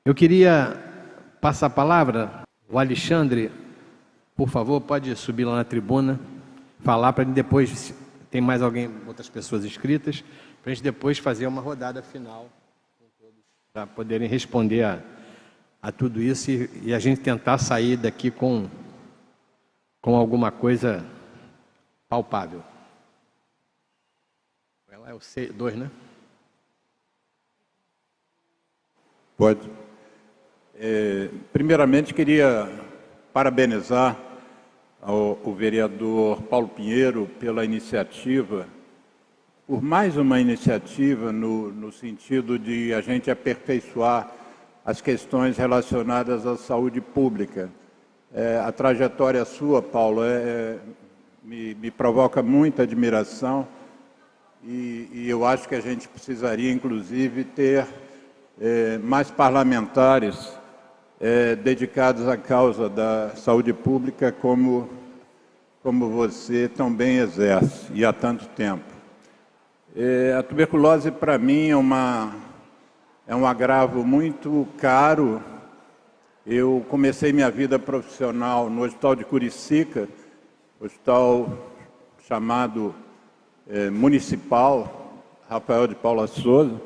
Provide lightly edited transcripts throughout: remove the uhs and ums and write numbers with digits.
Eu queria passar a palavra, o Alexandre, por favor, pode subir lá na tribuna, falar para depois, tem mais alguém, outras pessoas inscritas, para a gente depois fazer uma rodada final, para poderem responder a tudo isso e a gente tentar sair daqui com alguma coisa palpável. Ela é o C2, né? Pode. Primeiramente, queria parabenizar o vereador Paulo Pinheiro pela iniciativa, por mais uma iniciativa no sentido de a gente aperfeiçoar as questões relacionadas à saúde pública. A trajetória sua, Paulo, me provoca muita admiração e eu acho que a gente precisaria, inclusive, ter mais parlamentares dedicados à causa da saúde pública como você tão bem exerce e há tanto tempo. A tuberculose, para mim, é um agravo muito caro. Eu comecei minha vida profissional no Hospital de Curicica, hospital chamado Municipal Rafael de Paula Souza.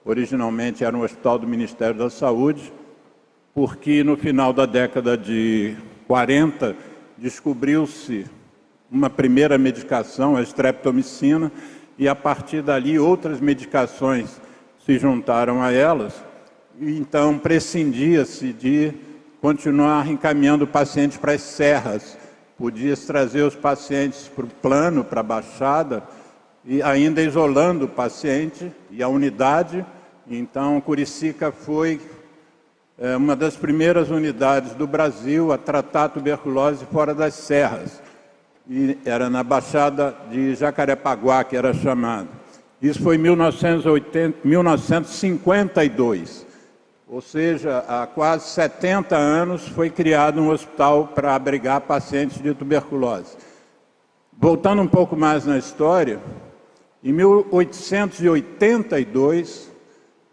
Originalmente era um hospital do Ministério da Saúde, porque no final da década de 40 descobriu-se uma primeira medicação, a streptomicina, e a partir dali outras medicações se juntaram a elas, e então prescindia-se de continuar encaminhando pacientes para as serras. Podia-se trazer os pacientes para o plano, para a Baixada, e ainda isolando o paciente e a unidade. Então, Curicica foi uma das primeiras unidades do Brasil a tratar a tuberculose fora das serras. E era na Baixada de Jacarepaguá, que era chamado. Isso foi em 1952. Ou seja, há quase 70 anos foi criado um hospital para abrigar pacientes de tuberculose. Voltando um pouco mais na história, em 1882,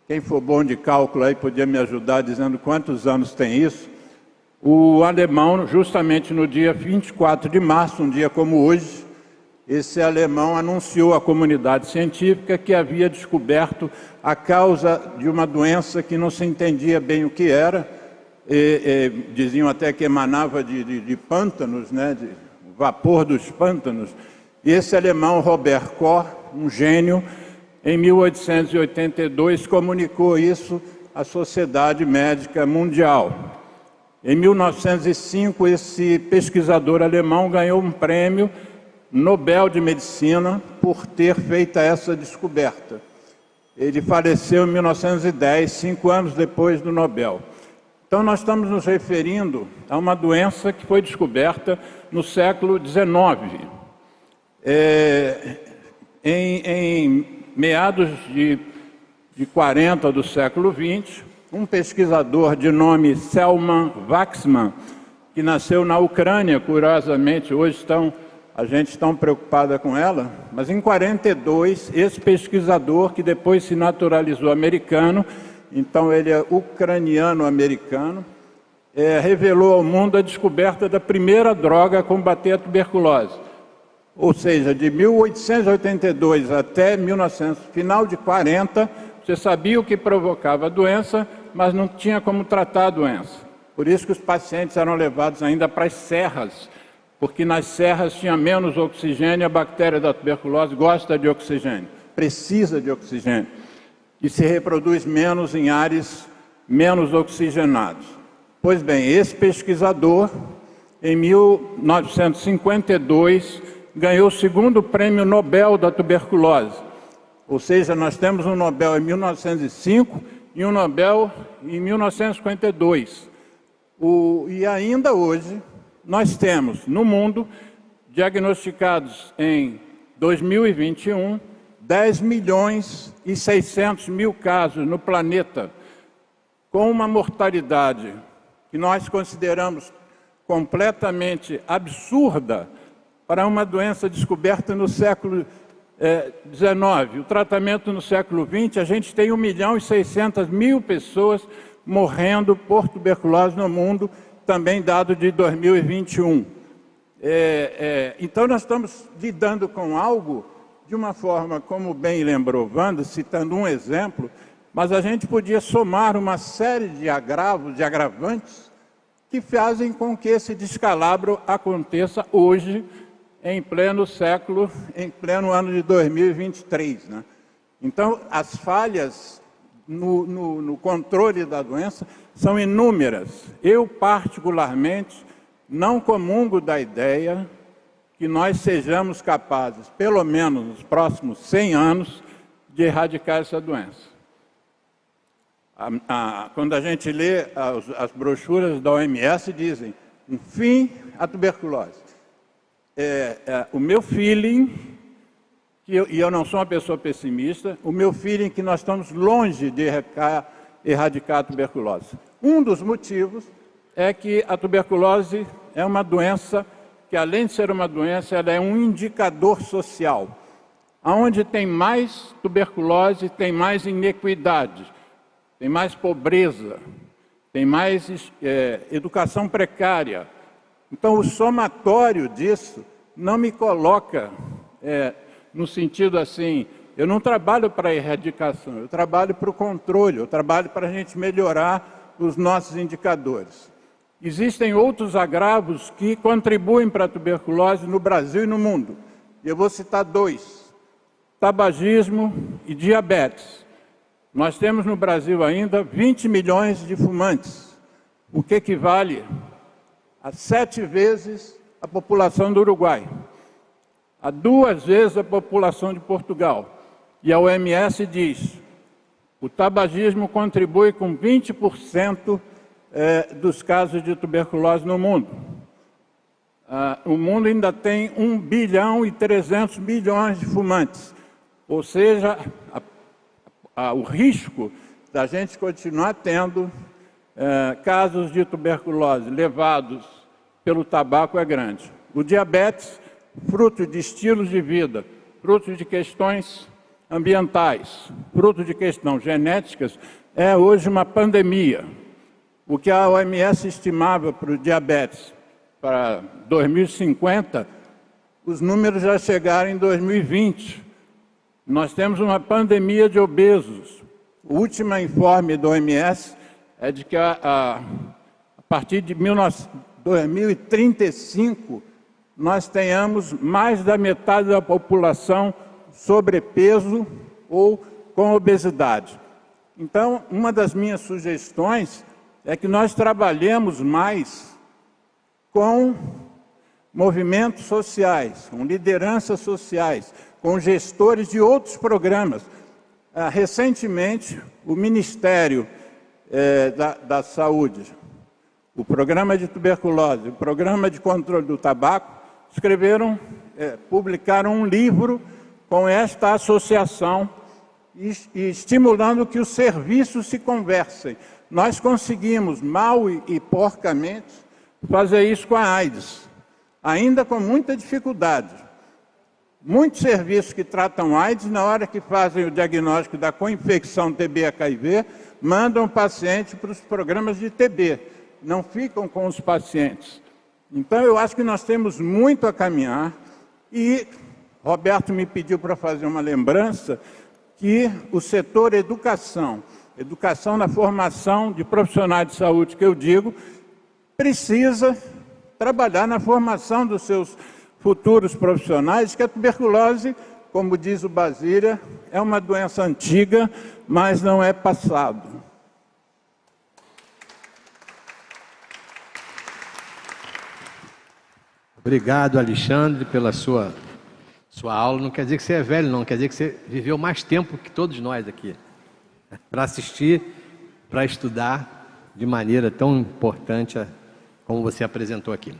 quem for bom de cálculo aí podia me ajudar dizendo quantos anos tem isso, o alemão, justamente no dia 24 de março, um dia como hoje, esse alemão anunciou à comunidade científica que havia descoberto a causa de uma doença que não se entendia bem o que era, diziam até que emanava de pântanos, né, de vapor dos pântanos. E esse alemão, Robert Koch, um gênio, em 1882 comunicou isso à Sociedade Médica Mundial. Em 1905, esse pesquisador alemão ganhou um prêmio Nobel de Medicina por ter feito essa descoberta. Ele faleceu em 1910, 5 anos depois do Nobel. Então, nós estamos nos referindo a uma doença que foi descoberta no século XIX. Em meados de 40 do século XX, um pesquisador de nome Selman Waksman, que nasceu na Ucrânia, curiosamente, hoje a gente está preocupada com ela, mas em 42, esse pesquisador, que depois se naturalizou americano, então ele é ucraniano-americano, revelou ao mundo a descoberta da primeira droga a combater a tuberculose. Ou seja, de 1882 até final de 40, você sabia o que provocava a doença, mas não tinha como tratar a doença. Por isso que os pacientes eram levados ainda para as serras, porque nas serras tinha menos oxigênio, a bactéria da tuberculose gosta de oxigênio, precisa de oxigênio, e se reproduz menos em ares menos oxigenados. Pois bem, esse pesquisador, em 1952, ganhou o segundo prêmio Nobel da tuberculose. Ou seja, nós temos um Nobel em 1905 e um Nobel em 1952. E ainda hoje, nós temos no mundo, diagnosticados em 2021, 10 milhões e 600 mil casos no planeta, com uma mortalidade que nós consideramos completamente absurda para uma doença descoberta no século XIX, o tratamento no século XX, a gente tem 1.600.000 pessoas morrendo por tuberculose no mundo, também dado de 2021. Então, nós estamos lidando com algo de uma forma, como bem lembrou Wanda, citando um exemplo, mas a gente podia somar uma série de agravos, de agravantes, que fazem com que esse descalabro aconteça hoje, em pleno século, em pleno ano de 2023. Né? Então, as falhas no controle da doença são inúmeras. Eu, particularmente, não comungo da ideia que nós sejamos capazes, pelo menos nos próximos 100 anos, de erradicar essa doença. Quando a gente lê as brochuras da OMS, dizem um fim à tuberculose. O meu feeling, e eu não sou uma pessoa pessimista, o meu feeling é que nós estamos longe de erradicar a tuberculose. Um dos motivos é que a tuberculose é uma doença que, além de ser uma doença, ela é um indicador social. Onde tem mais tuberculose, tem mais inequidade, tem mais pobreza, tem mais educação precária. Então, o somatório disso não me coloca no sentido assim, eu não trabalho para a erradicação, eu trabalho para o controle, eu trabalho para a gente melhorar os nossos indicadores. Existem outros agravos que contribuem para a tuberculose no Brasil e no mundo. Eu vou citar dois: tabagismo e diabetes. Nós temos no Brasil ainda 20 milhões de fumantes, o que equivale a 7 vezes a população do Uruguai, a 2 vezes a população de Portugal. E a OMS diz, o tabagismo contribui com 20% dos casos de tuberculose no mundo. O mundo ainda tem 1 bilhão e 300 milhões de fumantes, ou seja, o risco da gente continuar tendo casos de tuberculose levados pelo tabaco é grande. O diabetes, fruto de estilos de vida, fruto de questões ambientais, fruto de questões genéticas, é hoje uma pandemia. O que a OMS estimava para o diabetes para 2050, os números já chegaram em 2020. Nós temos uma pandemia de obesos. O último informe da OMS é de que a partir de 2035 nós tenhamos mais da metade da população sobrepeso ou com obesidade. Então, uma das minhas sugestões é que nós trabalhemos mais com movimentos sociais, com lideranças sociais, com gestores de outros programas. Recentemente, o Ministério da Saúde, o Programa de Tuberculose, o Programa de Controle do Tabaco, publicaram um livro com esta associação e estimulando que os serviços se conversem. Nós conseguimos, mal e porcamente, fazer isso com a AIDS, ainda com muita dificuldade. Muitos serviços que tratam AIDS, na hora que fazem o diagnóstico da co-infecção TB-HIV, mandam o paciente para os programas de TB, não ficam com os pacientes. Então, eu acho que nós temos muito a caminhar e Roberto me pediu para fazer uma lembrança que o setor educação na formação de profissionais de saúde, que eu digo, precisa trabalhar na formação dos seus futuros profissionais, que a tuberculose, como diz o Basília, é uma doença antiga, mas não é passado. Obrigado, Alexandre, pela sua aula. Não quer dizer que você é velho, não. Quer dizer que você viveu mais tempo que todos nós aqui. Para assistir, para estudar de maneira tão importante como você apresentou aqui.